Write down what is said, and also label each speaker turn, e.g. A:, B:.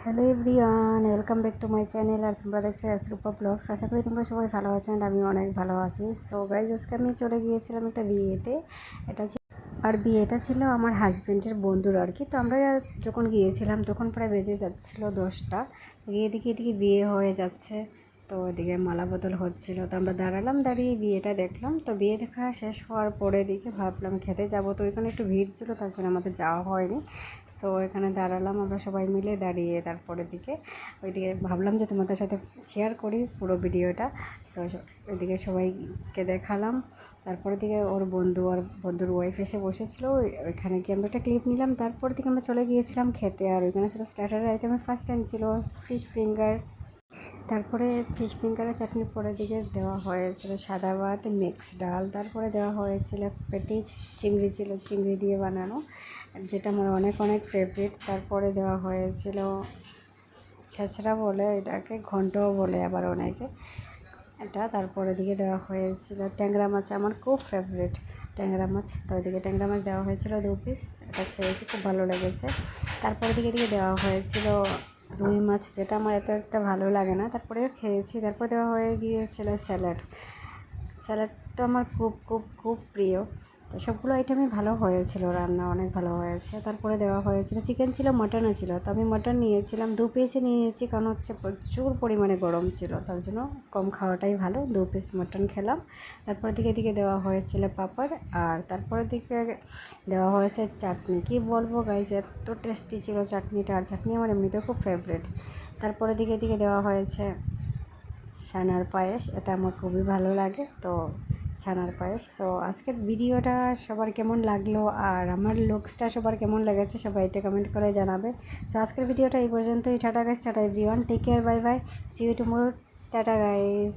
A: Hello everyone, welcome back to my channel. আর তোমরা দেখছো রূপা ব্লগস। আশা করি তোমরা সবাই ভালো আছো অ্যান্ড আমি অনেক ভালো আছি। সো গাইজ, আজকে আমি চলে গিয়েছিলাম একটা বিয়েতে। আর বিয়েটা ছিল আমার হাজব্যান্ডের বন্ধুর আর কি। তো আমরা যখন গিয়েছিলাম তখন প্রায় বেজে যাচ্ছিলো 10টা। গিয়ে দেখি এদিকে বিয়ে হয়ে যাচ্ছে, তো ওদিকে মালা বদল হচ্ছিলো। তো আমরা দাঁড়ালাম, দাঁড়িয়ে বিয়েটা দেখলাম। তো বিয়ে দেখা শেষ হওয়ার পরে দিকে ভাবলাম খেতে যাব, তো এখানে একটু ভিড় ছিল, তার জন্য আমাদের যাওয়া হয়নি। সো এখানে দাঁড়ালাম আমরা সবাই মিলে, দাঁড়িয়ে তারপরের দিকে ওইদিকে ভাবলাম যে তোমাদের সাথে শেয়ার করি পুরো ভিডিওটা। সো ওইদিকে সবাইকে দেখালাম। তারপরে দিকে ওর বন্ধু আর বন্ধুর ওয়াইফ এসে বসেছিল, ওইখানে গিয়ে আমরা একটা ক্লিপ নিলাম। তারপর দিকে আমরা চলে গিয়েছিলাম খেতে। আর ওইখানে ছিল স্টার্টারের আইটেমের ফার্স্ট টাইম ছিল ফিশ ফিঙ্গার। তারপরে ফিশ ফিঙ্গারের চাটনির পরের দিকে দেওয়া হয়েছিল সাদা ভাত, মিক্স ডাল। তারপরে দেওয়া হয়েছিল পেটিস, চিংড়ি ছিল, চিংড়ি দিয়ে বানানো, যেটা আমার অনেক অনেক ফেভারিট। তারপরে দেওয়া হয়েছিল ছেঁচড়া বলে, এটাকে ঘন্টও বলে আবার অনেকে এটা। তারপরে দিকে দেওয়া হয়েছিল ট্যাংরা মাছ, আমার খুব ফেভারিট ট্যাংরা মাছ। তো ওইদিকে ট্যাংরা মাছ দেওয়া হয়েছিল 2 পিস, এটা খেয়েছি, খুব ভালো লেগেছে। তারপরে দিকে দেওয়া হয়েছিল রুই মাছ, যেটা আমার এত একটা ভালো লাগে না, তারপরেও খেয়েছি। তারপর দেওয়া হয়ে গিয়েছিল স্যালাড। স্যালাড তো আমার খুব খুব খুব প্রিয়। তো সবগুলো আইটেমই ভালো হয়েছিল, রান্না অনেক ভালো হয়েছে। তারপরে দেওয়া হয়েছিল চিকেন ছিল, মাটনও ছিল। তো আমি মাটন নিয়েছিলাম 2 পিসই নিয়েছি, কারণ হচ্ছে প্রচুর পরিমাণে গরম ছিল, তার জন্য কম খাওয়াটাই ভালো। 2 পিস মাটন খেলাম। তারপর দিকে দেওয়া হয়েছিল পাঁপড়। আর তারপরের দিকে দেওয়া হয়েছে চাটনি। কি বলবো গাইজ, এত টেস্টি ছিল চাটনিটা। আর চাটনি আমার এমনিতেও খুব ফেভারিট। তারপরে দিকে দেওয়া হয়েছে ছানার পায়েস, এটা আমার খুবই ভালো লাগে। তো ছানার পায়েস। সো আজকের ভিডিওটা সবার কেমন লাগলো আর আমার লুকসটা সবার কেমন লেগেছে সবাই এটা কমেন্ট করে জানাবে। সো আজকের ভিডিওটা এই পর্যন্তই। Tata guys, tata everyone, take care, bye bye, see you tomorrow, tata guys.